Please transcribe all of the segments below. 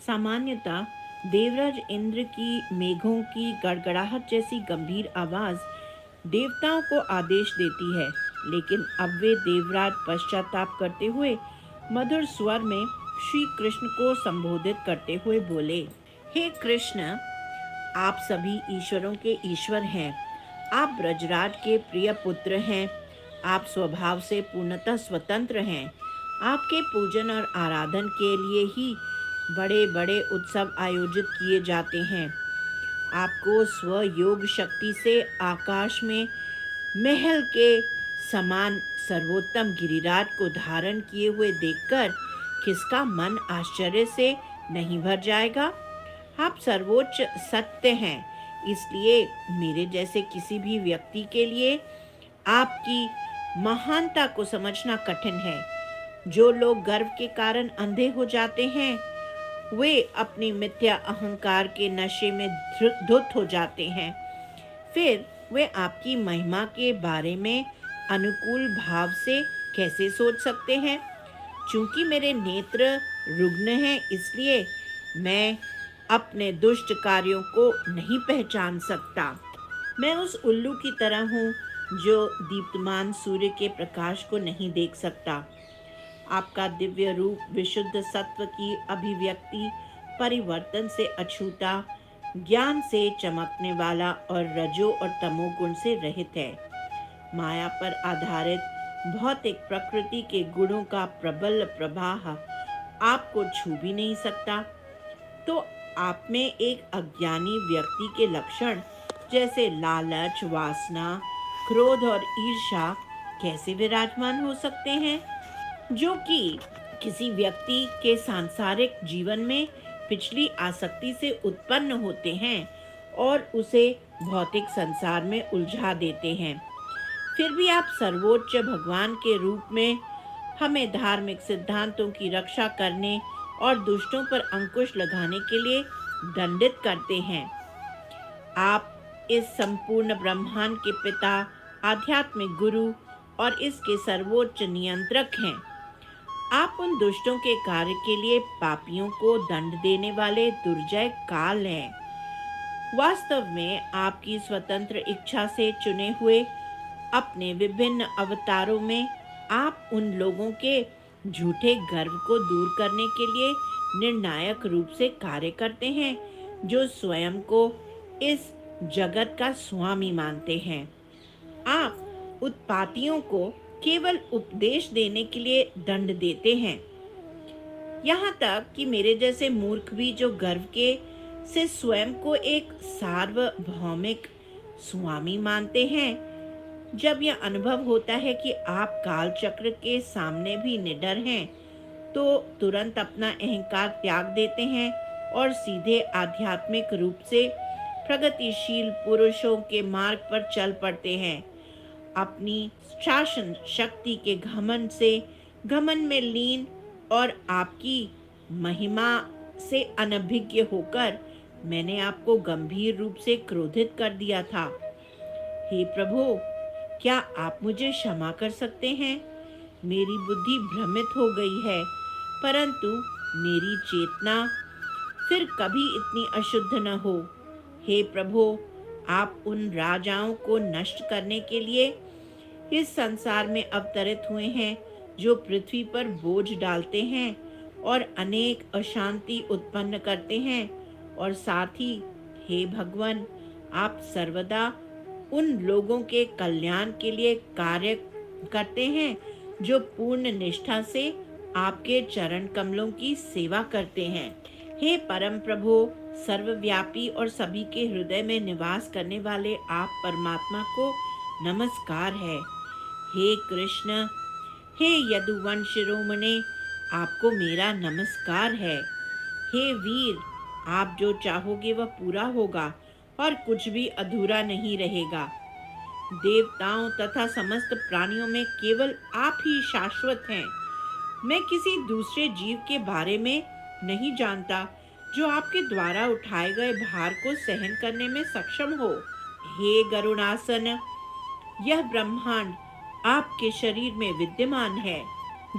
सामान्यतः देवराज इंद्र की मेघों की गड़गड़ाहट जैसी गंभीर आवाज देवताओं को आदेश देती है, लेकिन अब वे देवराज पश्चाताप करते हुए मधुर स्वर में श्री कृष्ण को संबोधित करते हुए बोले, हे कृष्ण, आप सभी ईश्वरों के ईश्वर हैं। आप ब्रजराज के प्रिय पुत्र हैं। आप स्वभाव से पूर्णतः स्वतंत्र हैं। आपके पूजन और आराधन के लिए ही बड़े बड़े उत्सव आयोजित किए जाते हैं। आपको स्वयोग शक्ति से आकाश में महल के समान सर्वोत्तम गिरिराज को धारण किए हुए देखकर किसका मन आश्चर्य से नहीं भर जाएगा। आप सर्वोच्च सत्य हैं, इसलिए मेरे जैसे किसी भी व्यक्ति के लिए आपकी महानता को समझना कठिन है। जो लोग गर्व के कारण अंधे हो जाते हैं, वे अपनी मिथ्या अहंकार के नशे में धुत हो जाते हैं। फिर वे आपकी महिमा के बारे में अनुकूल भाव से कैसे सोच सकते हैं? चूंकि मेरे नेत्र रुग्ण हैं, इसलिए मैं अपने दुष्ट कार्यों को नहीं पहचान सकता। मैं उस उल्लू की तरह हूँ जो दीप्तमान सूर्य के प्रकाश को नहीं देख सकता। आपका दिव्य रूप विशुद्ध सत्व की अभिव्यक्ति, परिवर्तन से अछूता, ज्ञान से चमकने वाला और रजो और तमोगुण से रहित है। माया पर आधारित भौतिक प्रकृति के गुणों का प्रबल प्रवाह आपको छू भी नहीं सकता। तो आप में एक अज्ञानी व्यक्ति के लक्षण जैसे लालच, वासना, क्रोध और ईर्ष्या कैसे विराजमान हो सकते हैं, जो कि किसी व्यक्ति के सांसारिक जीवन में पिछली आसक्ति से उत्पन्न होते हैं और उसे भौतिक संसार में उलझा देते हैं। फिर भी आप सर्वोच्च भगवान के रूप में हमें धार्मिक सिद्धांतों की रक्षा करने और दुष्टों पर अंकुश लगाने के लिए दंडित करते हैं। आप इस संपूर्ण ब्रह्मांड के पिता, आध्यात्मिक गुरु और इसके सर्वोच्च नियंत्रक हैं। आप उन दुष्टों के कार्य के लिए पापियों को दंड देने वाले दुर्जय काल हैं। वास्तव में आपकी स्वतंत्र इच्छा से चुने हुए अपने विभिन्न अवतारों में आप उन लोगों के झूठे गर्व को दूर करने के लिए निर्णायक रूप से कार्य करते हैं, जो स्वयं को इस जगत का स्वामी मानते हैं। आप उत्पातियों को केवल उपदेश देने के लिए दंड देते हैं, यहाँ तक कि मेरे जैसे मूर्ख भी जो गर्व के से स्वयं को एक सार्वभौमिक स्वामी मानते हैं, जब यह अनुभव होता है कि आप काल चक्र के सामने भी निडर हैं, तो तुरंत अपना अहंकार त्याग देते हैं और सीधे आध्यात्मिक रूप से प्रगतिशील पुरुषों के मार्ग पर चल पड़ते हैं। अपनी शासन शक्ति के घमंड में लीन और आपकी महिमा से अनभिज्ञ होकर मैंने आपको गंभीर रूप से क्रोधित कर दिया था। हे प्रभु, क्या आप मुझे क्षमा कर सकते हैं? मेरी बुद्धि भ्रमित हो गई है, परंतु मेरी चेतना फिर कभी इतनी अशुद्ध न हो। हे प्रभु, आप उन राजाओं को नष्ट करने के लिए इस संसार में अवतरित हुए हैं, जो पृथ्वी पर बोझ डालते हैं और अनेक अशांति उत्पन्न करते हैं। और साथ ही हे भगवान, आप सर्वदा उन लोगों के कल्याण के लिए कार्य करते हैं जो पूर्ण निष्ठा से आपके चरण कमलों की सेवा करते हैं। हे परम प्रभु, सर्वव्यापी और सभी के हृदय में निवास करने वाले आप परमात्मा को नमस्कार है। हे कृष्ण, हे यदुवंश शिरोमणि, आपको मेरा नमस्कार है। हे वीर, आप जो चाहोगे वह पूरा होगा और कुछ भी अधूरा नहीं रहेगा। देवताओं तथा समस्त प्राणियों में केवल आप ही शाश्वत हैं। मैं किसी दूसरे जीव के बारे में नहीं जानता जो आपके द्वारा उठाए गए भार को सहन करने में सक्षम हो। हे गरुड़ासन, यह ब्रह्मांड आपके शरीर में विद्यमान है।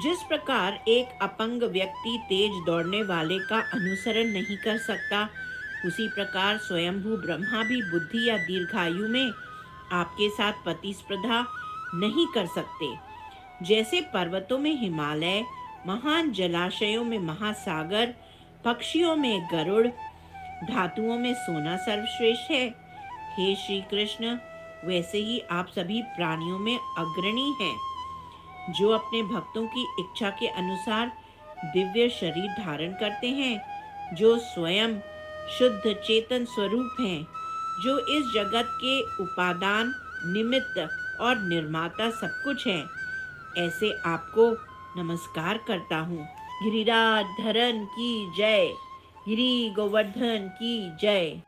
जिस प्रकार एक अपंग व्यक्ति तेज दौड़ने वाले का अनुसरण नहीं कर सकता, उसी प्रकार स्वयंभू ब्रह्मा भी बुद्धि या दीर्घायु में आपके साथ प्रतिस्पर्धा नहीं कर सकते। जैसे पर्वतों में हिमालय, महान जलाशयों में महासागर, पक्षियों में गरुड़, धातुओं में सोना सर्वश्रेष्ठ है, हे श्री कृष्ण, वैसे ही आप सभी प्राणियों में अग्रणी हैं, जो अपने भक्तों की इच्छा के अनुसार दिव्य शरीर धारण करते हैं, जो स्वयं शुद्ध चेतन स्वरूप हैं, जो इस जगत के उपादान, निमित्त और निर्माता सब कुछ हैं। ऐसे आपको नमस्कार करता हूँ। गिरिराज धरन की जय। गिरी गोवर्धन की जय।